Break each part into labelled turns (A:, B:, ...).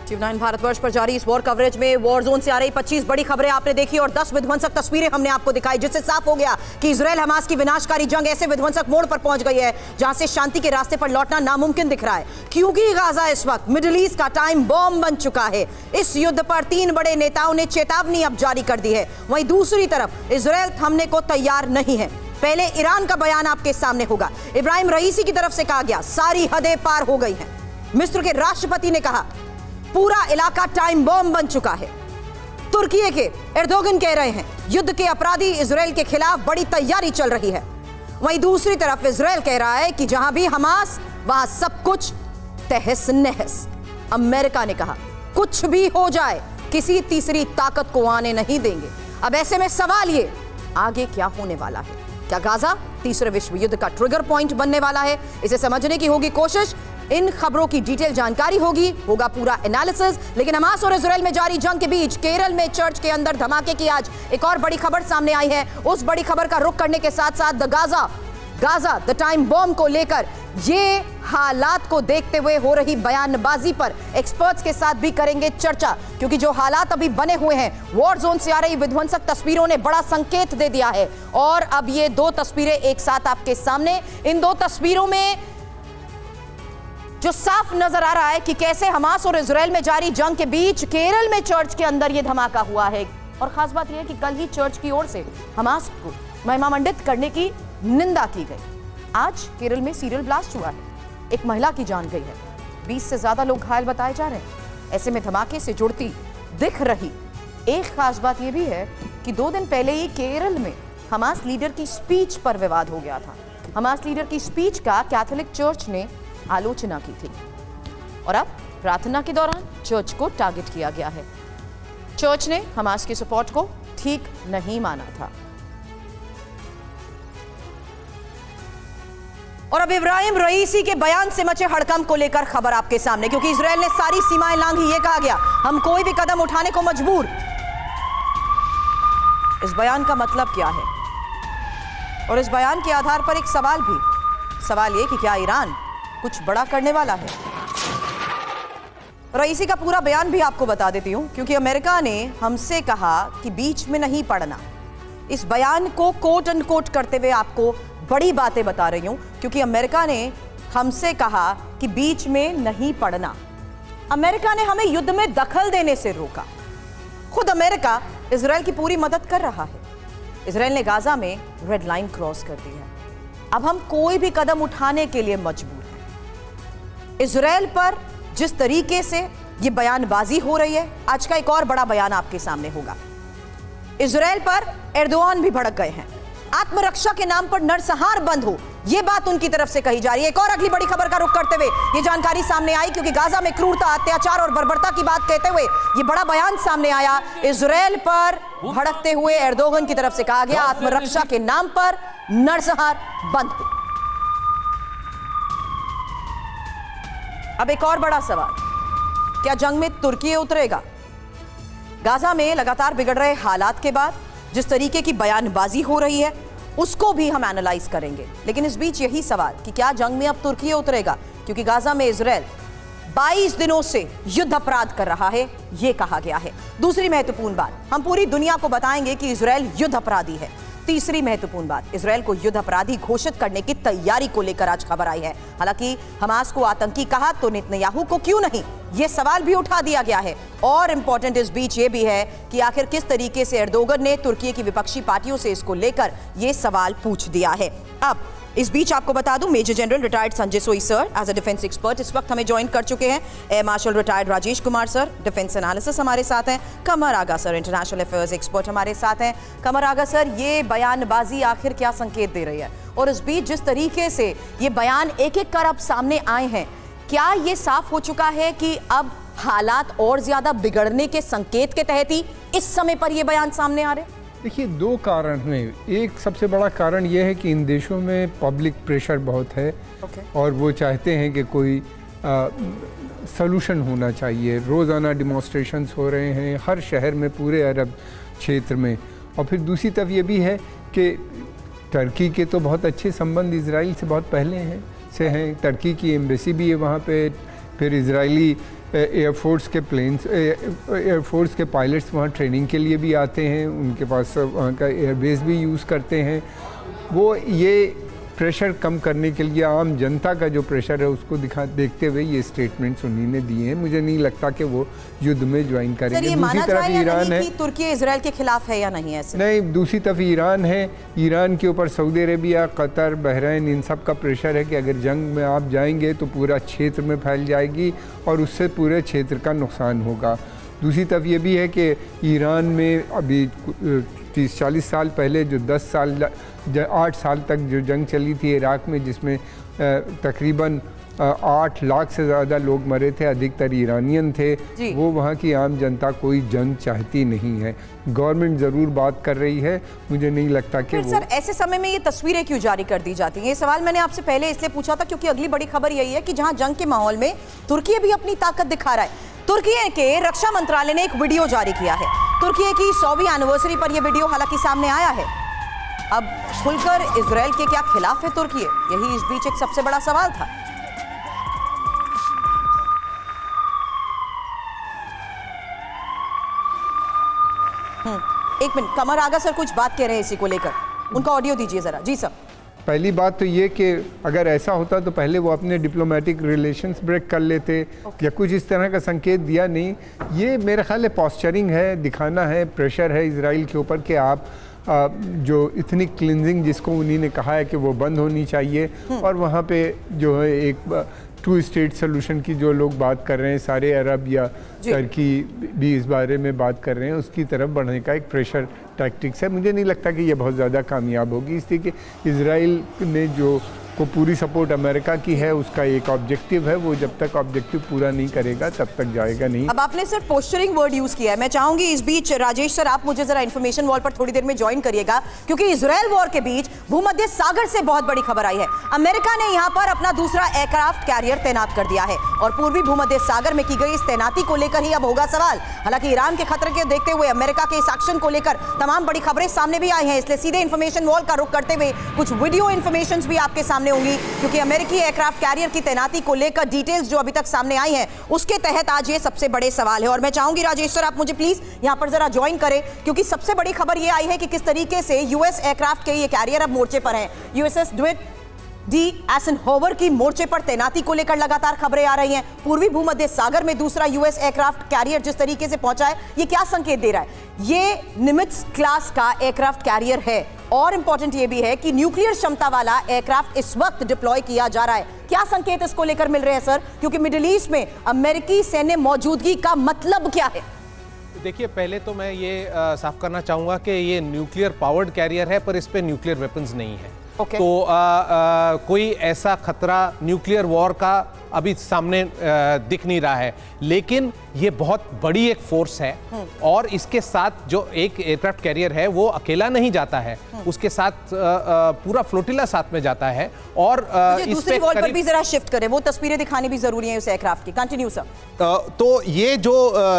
A: TV9 Bharatvarsh पर जारी इस वॉर कवरेज में वॉर जोन से आ रही 25 बड़ी खबरें आपने देखी और 10 विध्वंसक तस्वीरें हमने आपको दिखाई, जिससे साफ हो गया कि इजराइल हमास की विनाशकारी जंग ऐसे विध्वंसक मोड़ पर पहुंच गई है जहां से शांति के रास्ते पर लौटना नामुमकिन दिख रहा है, क्योंकि गाजा इस वक्त मिडिल ईस्ट का टाइम बॉम्ब बन चुका है। इस युद्ध पर 3 बड़े नेताओं ने चेतावनी अब जारी कर दी है। वहीं दूसरी तरफ इजराइल थमने को तैयार नहीं है। पहले ईरान का बयान आपके सामने होगा। इब्राहिम रईसी की तरफ से कहा गया सारी हदें पार हो गई हैं। मिस्र के राष्ट्रपति ने कहा पूरा इलाका टाइम बॉम्ब बन चुका है। तुर्की के एर्दोगन कह रहे हैं युद्ध के अपराधी इजराइल के खिलाफ बड़ी तैयारी चल रही है। वहीं दूसरी तरफ इजराइल कह रहा है कि जहां भी हमास वहां सब कुछ तहस नहस। अमेरिका ने कहा कुछ भी हो जाए किसी तीसरी ताकत को आने नहीं देंगे। अब ऐसे में सवाल ये, आगे क्या होने वाला है? क्या गाजा तीसरे विश्व युद्ध का ट्रिगर पॉइंट बनने वाला है? इसे समझने की होगी कोशिश। इन खबरों की डिटेल जानकारी होगा पूरा एनालिसिस। लेकिन हमास और इजराइल में जारी जंग के बीच केरल में चर्च के अंदर धमाके की आज एक और बड़ी खबर सामने आई है। उस बड़ी खबर का रुख करने के साथ साथ गाजा द टाइम बॉम्ब को लेकर ये हालात को देखते हुए हो रही बयानबाजी पर एक्सपर्ट्स के साथ भी करेंगे चर्चा, क्योंकि जो हालात अभी बने हुए हैं, वॉर जोन से आ रही विध्वंसक तस्वीरों ने बड़ा संकेत दे दिया है। और अब ये 2 तस्वीरें एक साथ आपके सामने। इन 2 तस्वीरों में जो साफ नजर आ रहा है कि कैसे हमास और इजराइल में जारी जंग के बीच केरल में चर्च के अंदर यह धमाका हुआ है। और खास बात यह है कि कल ही चर्च की ओर से हमास को महिमामंडित करने की निंदा की गई। आज केरल में सीरियल ब्लास्ट हुआ है, एक महिला की जान गई है, 20 से ज्यादा लोग घायल बताए जा रहे हैं। ऐसे में धमाके से जुड़ती दिख रही एक खास बात यह भी है कि 2 दिन पहले ही केरल में हमास लीडर की स्पीच पर विवाद हो गया था। हमास लीडर की स्पीच का कैथोलिक चर्च ने आलोचना की थी और अब प्रार्थना के दौरान चर्च को टारगेट किया गया है। चर्च ने हमास के सपोर्ट को ठीक नहीं माना था। और अब इब्राहिम रईसी के बयान से मचे हड़कंप को लेकर खबर आपके सामने, क्योंकि इजराइल ने सारी सीमाएं लांघी। ये कहा गया हम कोई भी कदम उठाने को मजबूर। इस बयान का मतलब क्या है? और इस बयान के आधार पर एक सवाल ये कि क्या ईरान कुछ बड़ा करने वाला है? रईसी का पूरा बयान भी आपको बता देती हूं, क्योंकि अमेरिका ने हमसे कहा कि बीच में नहीं पड़ना। इस बयान को कोट एंड कोट करते हुए आपको बड़ी बातें बता रही हूं, क्योंकि अमेरिका ने हमसे कहा कि बीच में नहीं पड़ना। अमेरिका ने हमें युद्ध में दखल देने से रोका। खुद अमेरिका इजराइल की पूरी मदद कर रहा है। इजराइल ने गाजा में रेड लाइन क्रॉस कर दी है। अब हम कोई भी कदम उठाने के लिए मजबूर हैं। इजराइल पर जिस तरीके से यह बयानबाजी हो रही है, आज का एक और बड़ा बयान आपके सामने होगा। इजराइल पर एर्दोगान भी भड़क गए हैं। आत्मरक्षा के नाम पर नरसंहार बंद हो, यह बात उनकी तरफ से कही जा रही है। एक और अगली बड़ी खबर का रुख करते हुए यह जानकारी सामने आई, क्योंकि गाजा में क्रूरता, अत्याचार और बर्बरता की बात कहते हुए यह बड़ा बयान सामने आया। इजराइल पर भड़कते हुए एर्दोगान की तरफ से कहा गया आत्मरक्षा के नाम पर नरसंहार बंद हो। अब एक और बड़ा सवाल, क्या जंग में तुर्की उतरेगा? गाजा में लगातार बिगड़ रहे हालात के बाद जिस तरीके की बयानबाजी हो रही है, उसको भी हम एनालाइज करेंगे। लेकिन इस बीच यही सवाल कि क्या जंग में अब तुर्की उतरेगा, क्योंकि गाजा में इजराइल 22 दिनों से युद्ध अपराध कर रहा है, यह कहा गया है। दूसरी महत्वपूर्ण बात, हम पूरी दुनिया को बताएंगे कि इजराइल युद्ध अपराधी है। तीसरी महत्वपूर्ण बात, इजराइल को युद्ध अपराधी घोषित करने की तैयारी को लेकर आज खबर आई है। हालांकि हमास को आतंकी कहा तो नेतन्याहू को क्यों नहीं, यह सवाल भी उठा दिया गया है। और इंपॉर्टेंट इस बीच यह भी है कि आखिर किस तरीके से एर्दोगन ने तुर्की की विपक्षी पार्टियों से इसको लेकर यह सवाल पूछ दिया है। अब इस बीच आपको बता दूं, major general retired Sanjay Soi sir as a defence expert इस वक्त हमें ज्वाइन कर चुके हैं। Air marshal retired Rajesh Kumar sir defence analysis हमारे साथ हैं। Qamar Agha sir international affairs expert हमारे साथ हैं। कमर आगा सर, ये बयानबाजी आखिर क्या संकेत दे रही है? और इस बीच जिस तरीके से ये बयान एक एक कर अब सामने आए हैं, क्या ये साफ हो चुका है कि अब हालात और ज्यादा बिगड़ने के संकेत के तहत ही इस समय पर ये बयान सामने आ रहे हैं?
B: देखिए, 2 कारण हैं। एक सबसे बड़ा कारण ये है कि इन देशों में पब्लिक प्रेशर बहुत है और वो चाहते हैं कि कोई सॉल्यूशन होना चाहिए। रोज़ाना डिमॉन्स्ट्रेशंस हो रहे हैं हर शहर में, पूरे अरब क्षेत्र में। और फिर दूसरी तरफ ये भी है कि टर्की के तो बहुत अच्छे संबंध इजराइल से बहुत पहले हैं। टर्की की एम्बेसी भी है वहाँ पे। फिर इजरायली एयरफोर्स के प्लेन्स, एयरफोर्स के पायलट्स वहाँ ट्रेनिंग के लिए भी आते हैं, उनके पास वहाँ का एयरबेस भी यूज़ करते हैं। वो ये प्रेशर कम करने के लिए, आम जनता का जो प्रेशर है उसको देखते हुए ये स्टेटमेंट्स उन्हीं ने दिए हैं। मुझे नहीं लगता कि वो युद्ध में ज्वाइन करेंगे। दूसरी तरफ ईरान है,
A: तुर्की इजराइल के खिलाफ है या नहीं ऐसे?
B: नहीं, दूसरी तरफ ईरान है, ईरान के ऊपर सऊदी अरेबिया, कतर, बहरीन, इन सब का प्रेशर है कि अगर जंग में आप जाएंगे तो पूरा क्षेत्र में फैल जाएगी और उससे पूरे क्षेत्र का नुकसान होगा। दूसरी तरफ ये भी है कि ईरान में अभी 30-40 साल पहले जो 8 साल तक जो जंग चली थी इराक़ में, जिसमें तकरीबन 8 लाख से ज़्यादा लोग मरे थे, अधिकतर ईरानियन थे, वो वहाँ की आम जनता कोई जंग चाहती नहीं है। गवर्नमेंट ज़रूर बात कर रही है, मुझे नहीं लगता कि वो...
A: सर, ऐसे समय में ये तस्वीरें क्यों जारी कर दी जाती हैं? ये सवाल मैंने आपसे पहले इसलिए पूछा था क्योंकि अगली बड़ी खबर यही है कि जहाँ जंग के माहौल में तुर्की भी अपनी ताकत दिखा रहा है। तुर्की के रक्षा मंत्रालय ने एक वीडियो जारी किया है। तुर्की की 100वीं एनिवर्सरी पर यह वीडियो हालांकि सामने आया है। अब खुलकर इजराइल के क्या खिलाफ है तुर्की? यही इस बीच एक सबसे बड़ा सवाल था। एक मिनट, कमर आगा सर कुछ बात कह रहे हैं इसी को लेकर, उनका ऑडियो दीजिए जरा। जी सर।
B: पहली बात तो ये कि अगर ऐसा होता तो पहले वो अपने डिप्लोमेटिक रिलेशंस ब्रेक कर लेते या कुछ इस तरह का संकेत दिया नहीं। ये मेरा ख्याल है पॉस्चरिंग है, दिखाना है, प्रेशर है इजराइल के ऊपर कि आप जो इतनी क्लिनजिंग जिसको उन्हीं ने कहा है कि वो बंद होनी चाहिए, और वहाँ पे जो है एक 2 स्टेट सोल्यूशन की जो लोग बात कर रहे हैं, सारे अरब या टर्की भी इस बारे में बात कर रहे हैं, उसकी तरफ बढ़ने का एक प्रेशर टैक्टिक्स है। मुझे नहीं लगता कि ये बहुत ज़्यादा कामयाब होगी, इसलिए कि इजराइल ने जो को पूरी सपोर्ट अमेरिका की है, उसका एक ऑब्जेक्टिव है, वो जब तक ऑब्जेक्टिव पूरा नहीं करेगा तब तक जाएगा नहीं।
A: अब आपने सर पोस्चरिंग वर्ड यूज किया है, मैं चाहूंगी इस बीच राजेश सर आप मुझे जरा इन्फॉर्मेशन वॉल पर थोड़ी देर में ज्वाइन करिएगा, क्योंकि इजराइल वॉर के बीच भूमध्य सागर से बहुत बड़ी खबर आई है। अमेरिका ने यहां पर अपना दूसरा एयरक्राफ्ट कैरियर तैनात कर दिया है और पूर्वी भूमध्य सागर में की गई इस तैनाती को लेकर ही अब होगा सवाल। हालांकि ईरान के खतरे के देखते हुए अमेरिका के इस एक्शन को लेकर तमाम बड़ी खबरें सामने भी आई हैं, इसलिए सीधे इन्फॉर्मेशन वॉल का रुख करते हुए कुछ वीडियो इन्फॉर्मेशन भी आपके सामने होंगी, क्योंकि अमेरिकी एयरक्राफ्ट कैरियर की तैनाती को लेकर डिटेल्स जो अभी तक सामने आई हैं उसके तहत आज ये सबसे बड़े सवाल है। और मैं चाहूंगी राजेश सर आप मुझे प्लीज यहां पर जरा ज्वाइन करें, क्योंकि सबसे बड़ी खबर ये आई है कि किस तरीके से यूएस एयरक्राफ्ट के ये कैरियर अब मोर्चे पर हैं। यूएसएस ड्विट डी एसनहोवर की मोर्चे पर तैनाती को लेकर लगातार खबरें आ रही हैं। पूर्वी भूमध्य सागर में दूसरा यूएस एयरक्राफ्ट कैरियर जिस तरीके से पहुंचा है, ये क्या संकेत दे रहा है? ये निमित्ज क्लास का एयरक्राफ्ट कैरियर है और इंपॉर्टेंट ये भी है कि न्यूक्लियर क्षमता वाला एयरक्राफ्ट इस वक्त डिप्लॉय किया जा रहा है। क्या संकेत इसको लेकर मिल रहे हैं सर, क्योंकि मिडिल ईस्ट में अमेरिकी सैन्य मौजूदगी का मतलब क्या है?
C: देखिए, पहले तो मैं ये साफ करना चाहूंगा कि ये न्यूक्लियर पावर्ड कैरियर है, पर इस पे न्यूक्लियर वेपन्स नहीं है। तो कोई ऐसा खतरा न्यूक्लियर वॉर का अभी सामने दिख नहीं रहा है, लेकिन ये बहुत बड़ी एक फोर्स है और इसके साथ जो एक एयरक्राफ्ट कैरियर है वो अकेला नहीं जाता है, उसके साथ पूरा फ्लोटिला साथ में जाता है। और
A: दूसरी वॉल पर भी जरा शिफ्ट करें, वो तस्वीरें दिखानी भी जरूरी है उस एयरक्राफ्ट की। Continue sir.
C: तो ये जो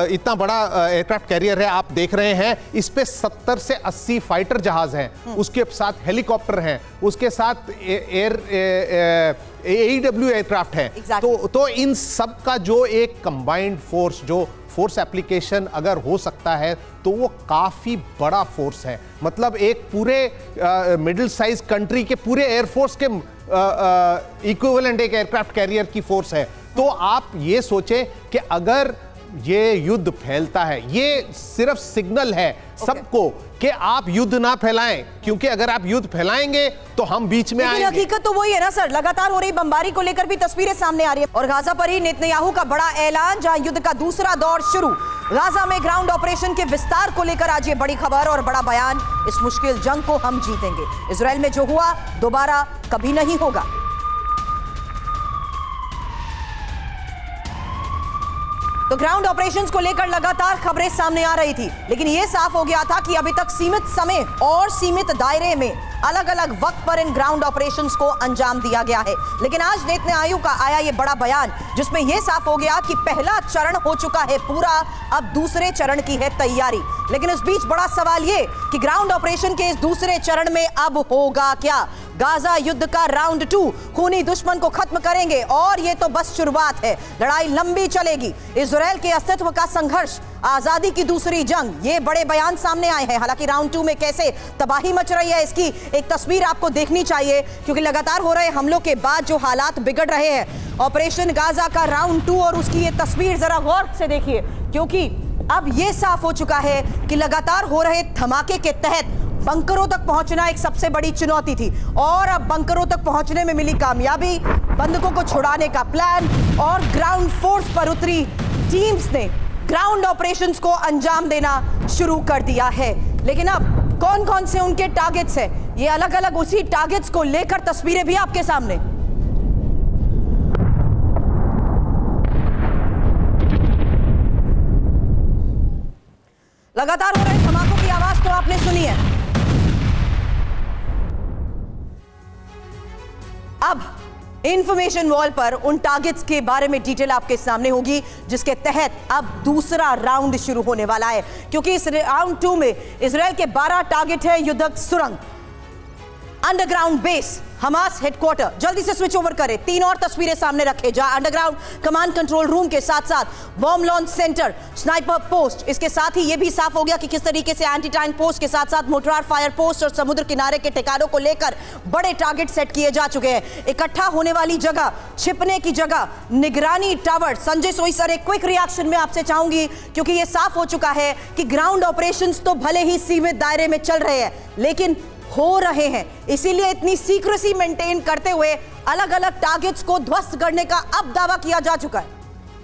C: इतना बड़ा एयरक्राफ्ट कैरियर है आप देख रहे हैं, इस पे 70 से 80 फाइटर जहाज हैं, उसके साथ हेलीकॉप्टर हैं, उसके साथ AEW एयरक्राफ्ट है। तो इन सब का जो एक कंबाइंड फोर्स, जो फोर्स एप्लीकेशन अगर हो सकता है तो वो काफी बड़ा फोर्स है। मतलब एक पूरे मिडिल साइज कंट्री के पूरे एयरफोर्स के इक्विवेलेंट एक एयरक्राफ्ट कैरियर की फोर्स है। तो आप ये सोचें कि अगर ये युद्ध फैलता है, ये सिर्फ सिग्नल है सबको कि आप युद्ध ना फैलाएं, क्योंकि अगर आप युद्ध फैलाएंगे तो हम बीच में आएंगे।
A: हकीकत तो वही है ना सर, लगातार हो रही बमबारी को लेकर भी तस्वीरें सामने आ रही है। और गाजा पर ही नेतन्याहू का बड़ा ऐलान, जहां युद्ध का दूसरा दौर शुरू। गाजा में ग्राउंड ऑपरेशन के विस्तार को लेकर आज ये बड़ी खबर और बड़ा बयान, इस मुश्किल जंग को हम जीतेंगे। इजराइल में जो हुआ दोबारा कभी नहीं होगा। तो ग्राउंड ऑपरेशंस को लेकर लगातार खबरें सामने आ रही थी, लेकिन यह साफ हो गया था कि अभी तक सीमित समय और सीमित दायरे में अलग अलग वक्त पर इन ग्राउंड ऑपरेशंस को अंजाम दिया गया है। लेकिन आज नेतन्याहू का आया ये बड़ा बयान, जिसमें यह साफ हो गया कि पहला चरण हो चुका है पूरा, अब दूसरे चरण की है तैयारी। लेकिन इस बीच बड़ा सवाल ये कि ग्राउंड ऑपरेशन के इस दूसरे चरण में अब होगा क्या? गाजा युद्ध का राउंड 2, खूनी दुश्मन को खत्म करेंगे और ये तो बस शुरुआत है, लड़ाई लंबी चलेगी। इजराइल के अस्तित्व का संघर्ष, आजादी की दूसरी जंग, ये बड़े बयान सामने आए हैं। हालांकि राउंड 2 में कैसे तबाही मच रही है इसकी एक तस्वीर आपको देखनी चाहिए, क्योंकि लगातार हो रहे हमलों के बाद जो हालात बिगड़ रहे हैं। ऑपरेशन गाजा का राउंड 2 और उसकी ये तस्वीर जरा गौर से देखिए, क्योंकि अब ये साफ हो चुका है कि लगातार हो रहे धमाके के तहत बंकरों तक पहुंचना एक सबसे बड़ी चुनौती थी और अब बंकरों तक पहुंचने में मिली कामयाबी, बंधकों को छुड़ाने का प्लान और ग्राउंड फोर्स पर उतरी टीम्स ने ग्राउंड ऑपरेशंस को अंजाम देना शुरू कर दिया है। लेकिन अब कौन कौन से उनके टारगेट्स हैं, ये अलग अलग उसी टारगेट्स को लेकर तस्वीरें भी आपके सामने। लगातार हो रहे धमाकों की आवाज तो आपने सुनी है। अब इंफॉर्मेशन वॉल पर उन टारगेट्स के बारे में डिटेल आपके सामने होगी, जिसके तहत अब दूसरा राउंड शुरू होने वाला है, क्योंकि इस राउंड 2 में इजराइल के 12 टारगेट है। युद्धक सुरंग, अंडरग्राउंड बेस, हमास हेडक्वार्टर। जल्दी से स्विच ओवर करें, 3 और तस्वीरें सामने रखें, जहां अंडरग्राउंड कमांड कंट्रोल रूम के साथ साथ bomb launch centre, sniper post, इसके साथ ही यह भी साफ हो गया कि किस तरीके से एंटी टैंक पोस्ट के साथ साथ मोर्टार फायर पोस्ट और समुद्र किनारे के ठिकानों को लेकर बड़े टारगेट सेट किए जा चुके हैं। इकट्ठा होने वाली जगह, छिपने की जगह, निगरानी टावर। संजय सोई सर, एक क्विक रिएक्शन में आपसे चाहूंगी, क्योंकि यह साफ हो चुका है कि ग्राउंड ऑपरेशंस तो भले ही सीमित दायरे में चल रहे हैं, लेकिन हो रहे हैं, इसीलिए इतनी सीक्रेसी मेंटेन करते हुए अलग अलग टारगेट्स को ध्वस्त करने का अब दावा किया जा चुका है।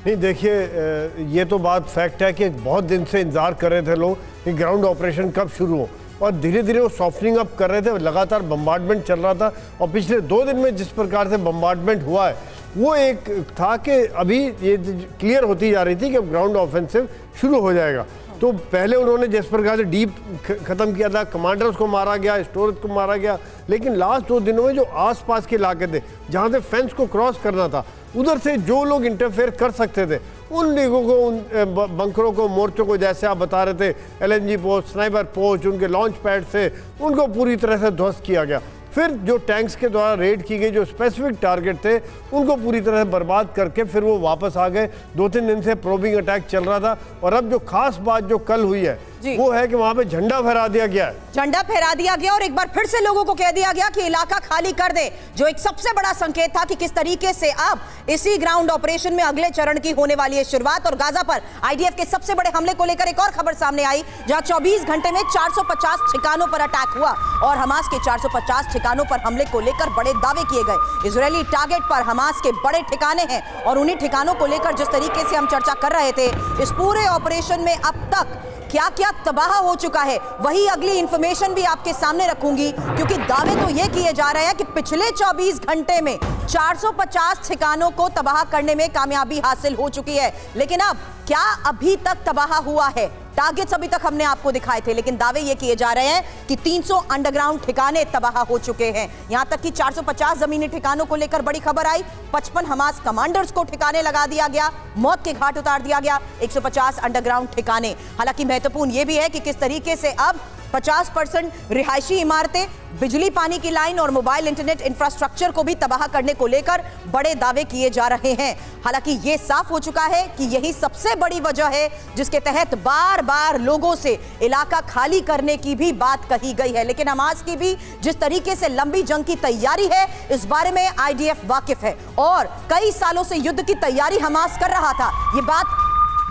D: नहीं, देखिए, ये तो बात फैक्ट है कि बहुत दिन से इंतजार कर रहे थे लोग कि ग्राउंड ऑपरेशन कब शुरू हो, और धीरे धीरे वो सॉफ्टनिंग अप कर रहे थे। लगातार बम्बार्डमेंट चल रहा था और पिछले 2 दिन में जिस प्रकार से बम्बार्डमेंट हुआ है वो एक था कि अभी ये क्लियर होती जा रही थी कि ग्राउंड ऑफेंसिव शुरू हो जाएगा। तो पहले उन्होंने जिस प्रकार से डीप ख़त्म किया था, कमांडर्स को मारा गया, स्टोरेज को मारा गया, लेकिन लास्ट 2 दिनों में जो आसपास के इलाके थे जहाँ से फेंस को क्रॉस करना था, उधर से जो लोग इंटरफेयर कर सकते थे उन लोगों को, उन बंकरों को, मोर्चों को, जैसे आप बता रहे थे, LNG पोस्ट, स्नाइपर पोस्ट, उनके लॉन्च पैड से उनको पूरी तरह से ध्वस्त किया गया। फिर जो टैंक्स के द्वारा रेड की गई जो स्पेसिफिक टारगेट थे उनको पूरी तरह से बर्बाद करके फिर वो वापस आ गए। 2-3 दिन से प्रोबिंग अटैक चल रहा था और अब जो खास बात जो कल हुई है वो है कि वहां पे झंडा फहरा दिया गया है।
A: झंडा फहरा दिया गया और एक बार फिर से लोगों को कह दिया गया कि इलाका खाली कर दे, जो एक सबसे बड़ा संकेत था कि किस तरीके से अब इसी ग्राउंड ऑपरेशन में अगले चरण की होने वाली है शुरुआत। और गाजा पर IDF के सबसे बड़े हमले को लेकर एक और खबर सामने आई, जहां 24 घंटे में 450 ठिकानों पर अटैक हुआ और हमास के 450 ठिकानों पर हमले को लेकर बड़े दावे किए गए। इजरायली टारगेट पर हमास के बड़े ठिकाने हैं और उन्हीं ठिकानों को लेकर जिस तरीके से हम चर्चा कर रहे थे, इस पूरे ऑपरेशन में अब तक क्या क्या तबाह हो चुका है, वही अगली इंफॉर्मेशन भी आपके सामने रखूंगी, क्योंकि दावे तो ये किए जा रहे हैं कि पिछले 24 घंटे में 450 ठिकानों को तबाह करने में कामयाबी हासिल हो चुकी है। लेकिन अब क्या अभी तक तबाह हुआ है? टारगेट्स अभी तक हमने आपको दिखाए थे, लेकिन दावे ये किए जा रहे हैं कि 300 अंडरग्राउंड ठिकाने तबाह हो चुके हैं। यहां तक कि 450 जमीनी ठिकानों को लेकर बड़ी खबर आई, 55 हमास कमांडर्स को ठिकाने लगा दिया गया, मौत के घाट उतार दिया गया, 150 अंडरग्राउंड ठिकाने। हालांकि महत्वपूर्ण यह भी है कि किस तरीके से अब 50% रिहायशी इमारतें, बिजली पानी की लाइन और मोबाइल इंटरनेट इंफ्रास्ट्रक्चर को भी तबाह करने को लेकर बड़े दावे किए जा रहे हैं। हालांकि यह साफ हो चुका है कि यही सबसे बड़ी वजह है जिसके तहत बार बार लोगों से इलाका खाली करने की भी बात कही गई है। लेकिन हमास की भी जिस तरीके से लंबी जंग की तैयारी है, इस बारे में IDF वाकिफ है और कई सालों से युद्ध की तैयारी हमास कर रहा था। यह बात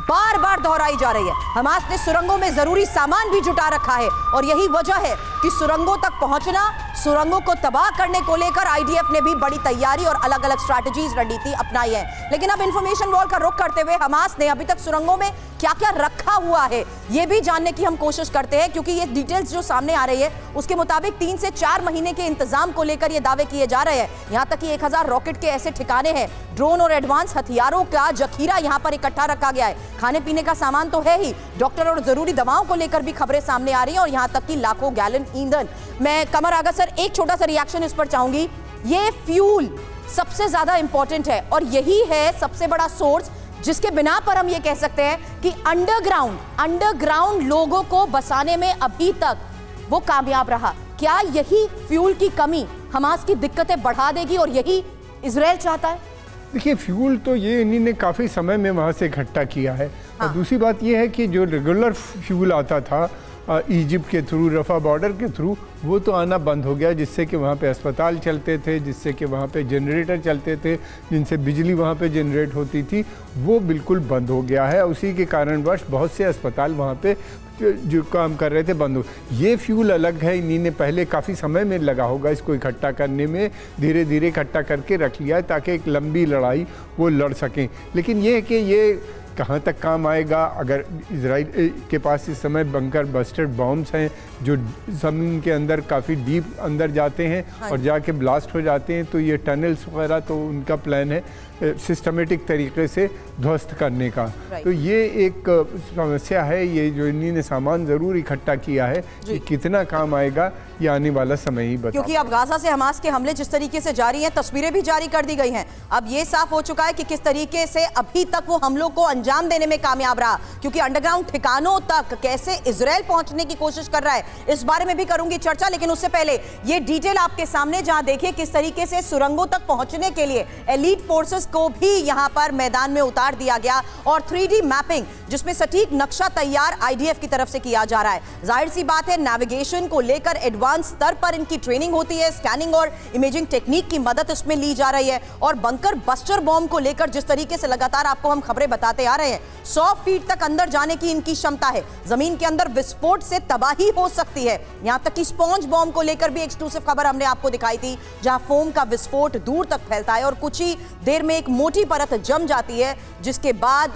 A: बार बार दोहराई जा रही है। हमास ने सुरंगों में जरूरी सामान भी जुटा रखा है और यही वजह है कि सुरंगों तक पहुंचना, सुरंगों को तबाह करने को लेकर IDF ने भी बड़ी तैयारी और अलग अलग स्ट्रैटेजीज, रणनीति अपनाई है। लेकिन अब इंफॉर्मेशन वॉल का रुख करते हुए हमास ने अभी तक सुरंगों में क्या क्या रखा हुआ है यह भी जानने की हम कोशिश करते हैं, क्योंकि ये डिटेल्स जो सामने आ रही है उसके मुताबिक 3 से 4 महीने के इंतजाम को लेकर ये दावे किए जा रहे हैं। यहां तक कि 1000 रॉकेट के ऐसे ठिकाने हैं, ड्रोन और एडवांस हथियारों का जखीरा यहां पर इकट्ठा रखा गया है। खाने पीने का सामान तो है ही, डॉक्टर और जरूरी दवाओं को लेकर भी खबरें सामने आ रही हैं और यहां तक कि लाखों गैलन ईंधन। मैं कमर आगा सर एक छोटा सा रिएक्शन इस पर चाहूंगी। ये फ्यूल सबसे ज्यादा इंपॉर्टेंट है और यही है सबसे बड़ा सोर्स जिसके बिना पर हम ये कह सकते हैं कि अंडरग्राउंड लोगों को बसाने में अभी तक वो कामयाब रहा। क्या यही फ्यूल की कमी हमास की दिक्कतें बढ़ा देगी और यही इजराइल चाहता है?
B: देखिए, फ्यूल तो ये इन्होंने काफ़ी समय में वहाँ से इकट्ठा किया है। हाँ। और दूसरी बात ये है कि जो रेगुलर फ्यूल आता था इजिप्ट के थ्रू, रफा बॉर्डर के थ्रू, वो तो आना बंद हो गया, जिससे कि वहाँ पे अस्पताल चलते थे, जिससे कि वहाँ पे जनरेटर चलते थे, जिनसे बिजली वहाँ पे जनरेट होती थी, वो बिल्कुल बंद हो गया है। उसी के कारणवश बहुत से अस्पताल वहाँ पे जो काम कर रहे थे बंद हो। ये फ्यूल अलग है, इन्होंने पहले काफ़ी समय में लगा होगा इसको इकट्ठा करने में, धीरे धीरे इकट्ठा करके रख लिया है ताकि एक लंबी लड़ाई वो लड़ सकें। लेकिन ये है कि ये कहाँ तक काम आएगा? अगर इजराइल के पास इस समय बंकर बस्टर बॉम्ब्स हैं जो ज़मीन के अंदर काफ़ी डीप अंदर जाते हैं और जाके ब्लास्ट हो जाते हैं, तो ये टनल्स वगैरह तो उनका प्लान है सिस्टमेटिक तरीके से ध्वस्त करने का। तो ये एक समस्या है। ये जो इन्होंने सामान ज़रूर इकट्ठा किया है, कि कितना काम आएगा ये आने वाला समय ही बता।
A: क्योंकि अब गाजा से हमास के हमले जिस तरीके से जारी हैं, तस्वीरें भी जारी कर दी गई हैं। अब ये साफ हो चुका है कि किस तरीके से अभी तक वो हमलों को अंजाम देने में कामयाब रहा, क्योंकि अंडरग्राउंड ठिकानों तक कैसे इजराइल पहुंचने की कोशिश कर रहा है, इस बारे में भी करूंगी चर्चा। लेकिन उससे पहले ये डिटेल आपके सामने, जहां देखिए किस तरीके से सुरंगों तक पहुंचने के लिए एलीट फोर्सेस को भी यहां पर मैदान में उतार दिया गया और 3D मैपिंग, जिसमें सटीक नक्शा तैयार आईडीएफ की तरफ से किया जा रहा है। जाहिर सी बात है, नेविगेशन को लेकर एडवांस स्तर पर इनकी ट्रेनिंग होती है, स्कैनिंग और इमेजिंग टेक्निक की मदद इसमें ली जा रही है। और बंकर बस्टर बॉम्ब को लेकर जिस तरीके से लगातार आपको हम खबरें बताते आ रहे हैं, 100 फीट तक अंदर जाने की इनकी क्षमता है। जमीन के अंदर विस्फोट से तबाही हो सकती है। यहां तक कि स्पॉन्ज बॉम्ब को लेकर भी एक्सक्लूसिव खबर हमने आपको दिखाई थी, जहां फोम का विस्फोट दूर तक फैलता है और कुछ ही देर में एक मोटी परत जम जाती है, जिसके बाद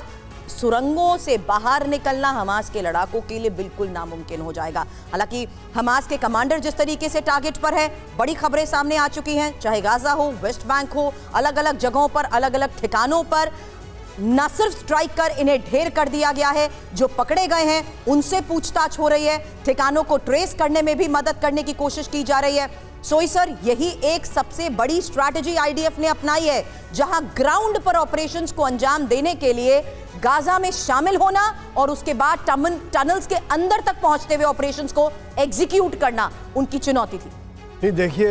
A: सुरंगों से बाहर निकलना हमास के लड़ाकों के लिए बिल्कुल नामुमकिन हो जाएगा। हालांकि हमास के कमांडर जिस तरीके से टारगेट पर है, बड़ी खबरें सामने आ चुकी हैं, चाहे गाजा हो, वेस्ट बैंक हो, अलग अलग जगहों पर, अलग अलग ठिकानों पर न सिर्फ स्ट्राइक कर इन्हें ढेर कर दिया गया है, जो पकड़े गए हैं उनसे पूछताछ हो रही है, ठिकानों को ट्रेस करने में भी मदद करने की कोशिश की जा रही है। सोई सर, यही एक सबसे बड़ी स्ट्रैटेजी आईडीएफ ने अपनाई है, जहां ग्राउंड पर ऑपरेशंस को अंजाम देने के लिए गाजा में शामिल होना और उसके बाद टनल्स के अंदर तक पहुंचते हुए ऑपरेशंस को एग्जीक्यूट करना उनकी चुनौती थी।
D: नहीं, देखिए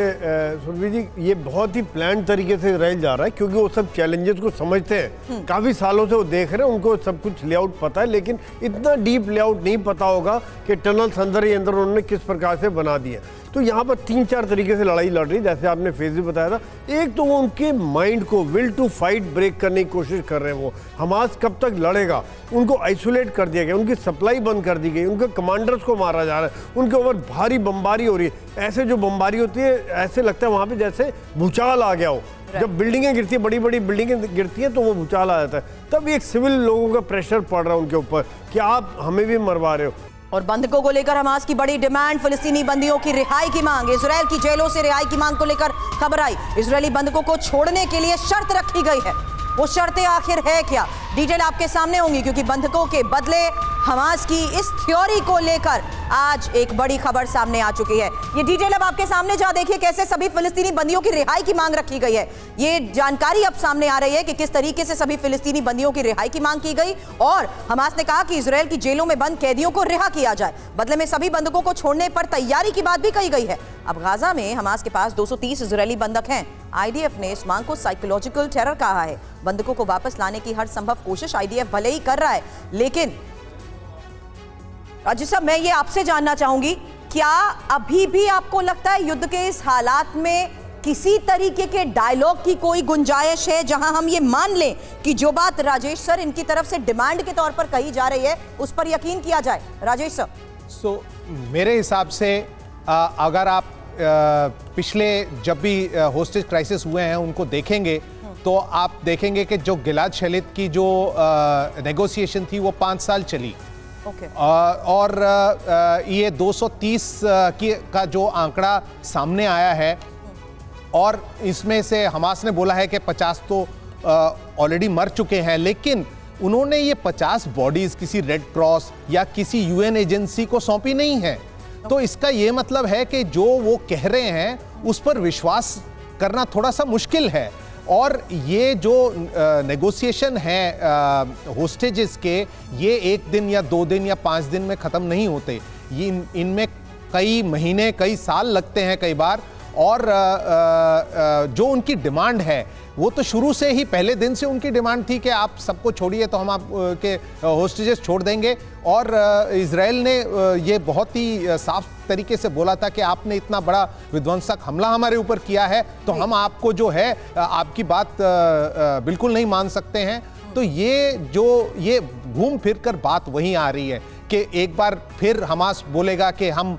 D: सुरभि जी, ये बहुत ही प्लान तरीके से इजराइल जा रहा है, क्योंकि वो सब चैलेंजेस को समझते हैं। काफ़ी सालों से वो देख रहे हैं, उनको सब कुछ लेआउट पता है, लेकिन इतना डीप लेआउट नहीं पता होगा कि टनल्स अंदर ही अंदर उन्होंने किस प्रकार से बना दिए। तो यहाँ पर 3-4 तरीके से लड़ाई लड़ रही, जैसे आपने फेज भी बताया था। एक तो वो उनके माइंड को, विल टू फाइट ब्रेक करने की कोशिश कर रहे हैं। वो हमास कब तक लड़ेगा, उनको आइसोलेट कर दिया गया, उनकी सप्लाई बंद कर दी गई, उनके कमांडर्स को मारा जा रहा है, उनके ऊपर भारी बमबारी हो रही है। ऐसे जो बमबारी होती है, ऐसे लगता है वहाँ पर जैसे भूचाल आ गया हो। जब बिल्डिंगें गिरती है, बड़ी बड़ी बिल्डिंगें गिरती हैं, तो वो भूचाल आ जाता है। तब एक सिविल लोगों का प्रेशर पड़ रहा है उनके ऊपर कि आप हमें भी मरवा रहे हो।
A: और बंधकों को लेकर हमास की बड़ी डिमांड, फिलिस्तीनी बंदियों की रिहाई की मांग। इजराइल की जेलों से रिहाई की मांग को लेकर खबर आई। इजरायली बंधकों को छोड़ने के लिए शर्त रखी गई है। वो शर्तें आखिर है क्या, डिटेल आपके सामने होंगी, क्योंकि बंधकों के बदले हमास की इस थ्योरी को लेकर आज एक बड़ी खबर सामने आ चुकी है। ये डिटेल अब आपके सामने, जहां देखिए कैसे सभी फिलिस्तीनी बंदियों की रिहाई की मांग रखी गई है। ये जानकारी अब सामने आ रही है कि किस तरीके से सभी फिलिस्तीनी बंदियों की रिहाई की मांग की गई और हमास ने कहा कि इजराइल की जेलों में बंद कैदियों को रिहा किया जाए। बदले में सभी बंधकों को छोड़ने पर तैयारी की बात भी कही गई है। अब गाजा में हमास के पास 230 इजरायली बंधक हैं। आईडीएफ ने इस मांग को साइकोलॉजिकल टेरर कहा है। बंधकों को वापस लाने की हर संभव कोशिश आईडीएफ भले ही कर रहा है, लेकिन राजीव साहब, मैं ये आपसे जानना चाहूंगी, क्या अभी भी आपको लगता है युद्ध के इस हालात में किसी तरीके के डायलॉग की कोई गुंजाइश है, जहां हम ये मान लें कि जो बात राजेश सर इनकी तरफ से डिमांड के तौर पर कही जा रही है उस पर यकीन किया जाए? राजेश सर।
C: मेरे हिसाब से अगर आप पिछले जब भी होस्टेज क्राइसिस हुए हैं उनको देखेंगे, तो आप देखेंगे कि जो गिलाद शलित की जो नेगोशिएशन थी वो 5 साल चली। और ये 230 का जो आंकड़ा सामने आया है, और इसमें से हमास ने बोला है कि 50 तो ऑलरेडी मर चुके हैं, लेकिन उन्होंने ये 50 बॉडीज किसी रेड क्रॉस या किसी यूएन एजेंसी को सौंपी नहीं है। तो इसका ये मतलब है कि जो वो कह रहे हैं उस पर विश्वास करना थोड़ा सा मुश्किल है। और ये जो नेगोशिएशन है होस्टेजेस के, ये 1 दिन या 2 दिन या 5 दिन में ख़त्म नहीं होते। ये इनमें कई महीने कई साल लगते हैं कई बार, और जो उनकी डिमांड है वो तो शुरू से ही पहले दिन से उनकी डिमांड थी कि आप सबको छोड़िए तो हम आपके होस्टेजेस छोड़ देंगे। और इजराइल ने ये बहुत ही साफ तरीके से बोला था कि आपने इतना बड़ा विध्वंसक हमला हमारे ऊपर किया है तो हम आपको जो है आपकी बात बिल्कुल नहीं मान सकते हैं। तो ये घूम फिर कर बात वहीं आ रही है कि एक बार फिर हमास बोलेगा कि हम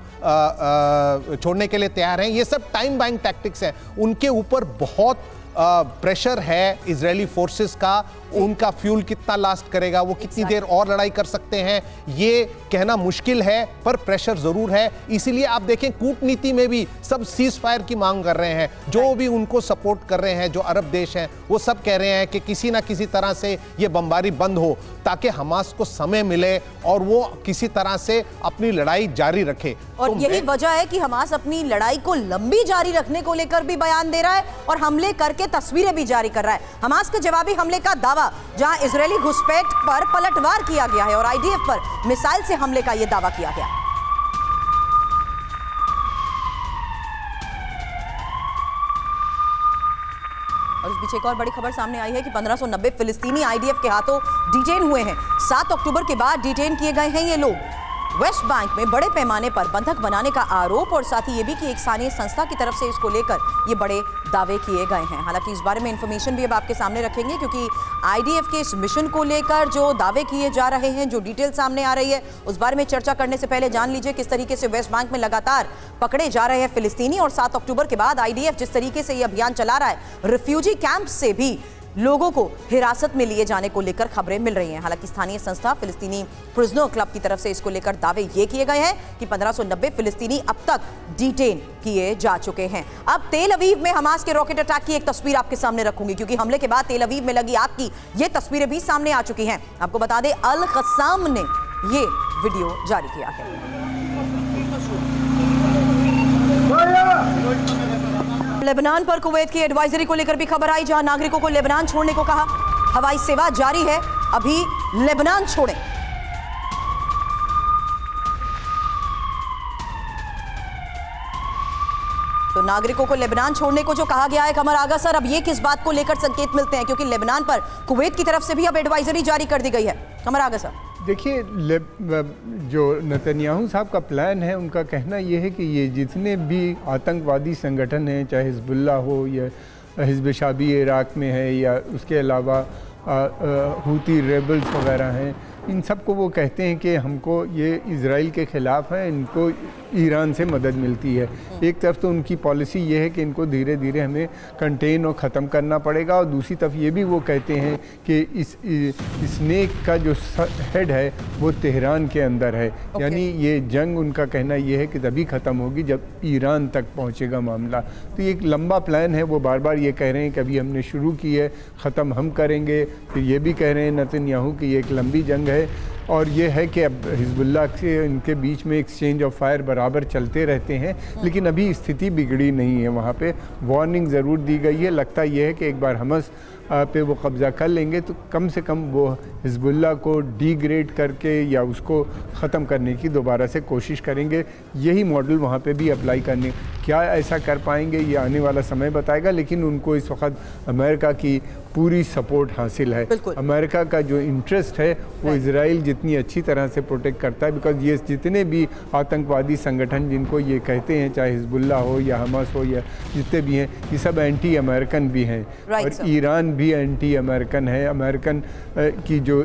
C: छोड़ने के लिए तैयार हैं। ये सब टाइम बाइंग टैक्टिक्स हैं, उनके ऊपर बहुत प्रेशर है इजरायली फोर्सेस का। उनका फ्यूल कितना लास्ट करेगा, वो कितनी देर और लड़ाई कर सकते हैं, ये कहना मुश्किल है, पर प्रेशर जरूर है। इसीलिए आप देखें कूटनीति में भी सब सीज फायर की मांग कर रहे हैं। जो भी उनको सपोर्ट कर रहे हैं, जो अरब देश हैं, वो सब कह रहे हैं कि किसी ना किसी तरह से ये बमबारी बंद हो ताकि हमास को समय मिले और वो किसी तरह से अपनी लड़ाई जारी रखे।
A: और तो यही वजह है कि हमास अपनी लड़ाई को लंबी जारी रखने को लेकर भी बयान दे रहा है और हमले करके तस्वीरें भी जारी कर रहा है। हमास के जवाबी हमले का दावा, जहां इजरायली घुसपैठ पर पलटवार किया गया है और आईडीएफ पर मिसाइल से हमले का यह दावा किया गया। और इस बीच एक और बड़ी खबर सामने आई है कि 1590 फिलिस्तीनी आईडीएफ के हाथों डिटेन हुए हैं। 7 अक्टूबर के बाद डिटेन किए गए हैं ये लोग। वेस्ट बैंक में बड़े पैमाने पर बंधक बनाने का आरोप और साथ ही ये भी कि एक स्थानीय संस्था की तरफ से इसको लेकर ये बड़े दावे किए गए हैं। हालांकि इस बारे में इंफॉर्मेशन भी अब आपके सामने रखेंगे, क्योंकि आईडीएफ के इस मिशन को लेकर जो दावे किए जा रहे हैं, जो डिटेल सामने आ रही है, उस बारे में चर्चा करने से पहले जान लीजिए किस तरीके से वेस्ट बैंक में लगातार पकड़े जा रहे हैं फिलिस्तीनी। और 7 अक्टूबर के बाद आईडीएफ जिस तरीके से ये अभियान चला रहा है, रिफ्यूजी कैंप से भी लोगों को हिरासत में लिए जाने को लेकर खबरें मिल रही हैं। हालांकि स्थानीय संस्था फिलिस्तीनी प्रिजनर क्लब की तरफ से इसको लेकर दावे ये किए गए हैं कि 1590 फिलिस्तीनी अब तक डिटेन किए जा चुके हैं। अब तेल अवीव में हमास के रॉकेट अटैक की एक तस्वीर आपके सामने रखूंगी, क्योंकि हमले के बाद तेल अवीव में लगी आग की ये तस्वीरें भी सामने आ चुकी हैं। आपको बता दें, अल क़स्साम ने ये वीडियो जारी किया है। लेबनान पर कुवैत की एडवाइजरी को लेकर भी खबर आई, जहां नागरिकों को लेबनान छोड़ने को कहा। हवाई सेवा जारी है, अभी लेबनान छोड़ें। तो नागरिकों को लेबनान छोड़ने को जो कहा गया है, कमर आगा सर, अब ये किस बात को लेकर संकेत मिलते हैं, क्योंकि लेबनान पर कुवैत की तरफ से भी अब एडवाइजरी जारी कर दी गई है। कमर आगा सर,
B: देखिए, जो नेतन्याहू साहब का प्लान है, उनका कहना यह है कि ये जितने भी आतंकवादी संगठन हैं, चाहे हिजबुल्लाह हो या हिज़्ब शाबी इराक़ में है या उसके अलावा हूती रेबल्स वगैरह हैं, इन सब को वो कहते हैं कि हमको ये इज़राइल के ख़िलाफ़ है, इनको ईरान से मदद मिलती है। एक तरफ तो उनकी पॉलिसी ये है कि इनको धीरे धीरे हमें कंटेन और ख़त्म करना पड़ेगा, और दूसरी तरफ ये भी वो कहते हैं कि इस स्नेक का जो हेड है वो तेहरान के अंदर है। यानी ये जंग, उनका कहना ये है कि तभी ख़त्म होगी जब ईरान तक पहुँचेगा मामला। तो ये एक लंबा प्लान है। वो बार बार ये कह रहे हैं कि अभी हमने शुरू की है, ख़त्म हम करेंगे। फिर ये भी कह रहे हैं नेतन्याहू कि ये एक लंबी जंग है, और ये है कि अब हिजबुल्लाह से इनके बीच में एक्सचेंज ऑफ फायर बराबर चलते रहते हैं, लेकिन अभी स्थिति बिगड़ी नहीं है। वहाँ पे वार्निंग ज़रूर दी गई है। लगता ये है कि एक बार हमास पे वो कब्ज़ा कर लेंगे तो कम से कम वो हिजबुल्लाह को डिग्रेड करके या उसको ख़त्म करने की दोबारा से कोशिश करेंगे। यही मॉडल वहाँ पे भी अप्लाई करने, क्या ऐसा कर पाएंगे ये आने वाला समय बताएगा, लेकिन उनको इस वक्त अमेरिका की पूरी सपोर्ट हासिल है। अमेरिका का जो इंटरेस्ट है वो इजराइल जितनी अच्छी तरह से प्रोटेक्ट करता है, बिकॉज ये जितने भी आतंकवादी संगठन जिनको ये कहते हैं, चाहे हिजबुल्लाह हो या हमास हो या जितने भी हैं, ये सब एंटी अमेरिकन भी हैं। और ईरान भी एंटी अमेरिकन है। अमेरिकन की जो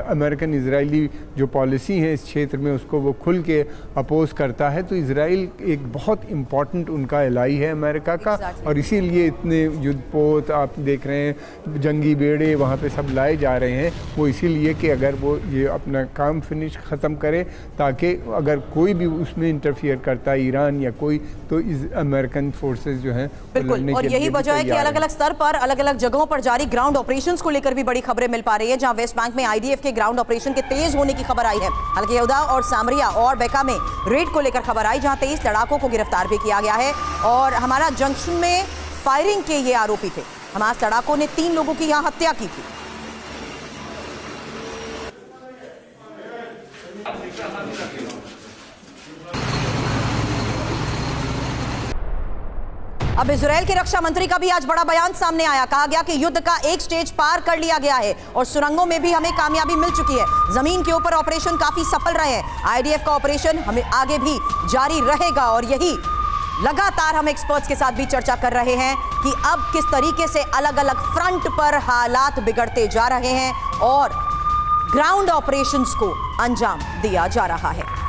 B: अमेरिकन इजरायली जो पॉलिसी है इस क्षेत्र में, उसको वो खुल के अपोज करता है। तो इजराइल एक बहुत इम्पॉर्टेंट उनका एलाई है अमेरिका का, और इसीलिए इतने युद्धपोत आप देख रहे हैं, जंगी बेड़े वहाँ पे सब लाए जा रहे हैं। वो इसीलिए कि अगर वो ये अपना काम फिनिश ख़त्म करे, ताकि अगर कोई भी उसमें इंटरफियर करता है ईरान या कोई, तो अमेरिकन फोर्सेस जो हैं
A: बिल्कुल। और यही वजह है कि अलग अलग स्तर पर, अलग अलग जगहों पर जारी ग्राउंड ऑपरेशंस को लेकर भी बड़ी खबरें मिल पा रही है, जहां वेस्ट बैंक में आईडीएफ के ग्राउंड ऑपरेशन के तेज होने की खबर आई है। हालांकि यहूदा और सामरिया और बेका में रेड को लेकर खबर आई, जहां 23 लड़ाकों को गिरफ्तार भी किया गया है। और हमारा जंक्शन में फायरिंग के ये आरोपी थे। हमास लड़ाकों ने 3 लोगों की यहां हत्या की थी। अब इजराइल के रक्षा मंत्री का भी आज बड़ा बयान सामने आया। कहा गया कि युद्ध का एक स्टेज पार कर लिया गया है और सुरंगों में भी हमें कामयाबी मिल चुकी है। जमीन के ऊपर ऑपरेशन काफी सफल रहे हैं। आईडीएफ का ऑपरेशन हमें आगे भी जारी रहेगा और यही लगातार हम एक्सपर्ट्स के साथ भी चर्चा कर रहे हैं कि अब किस तरीके से अलग अलग फ्रंट पर हालात बिगड़ते जा रहे हैं और ग्राउंड ऑपरेशंस को अंजाम दिया जा रहा है।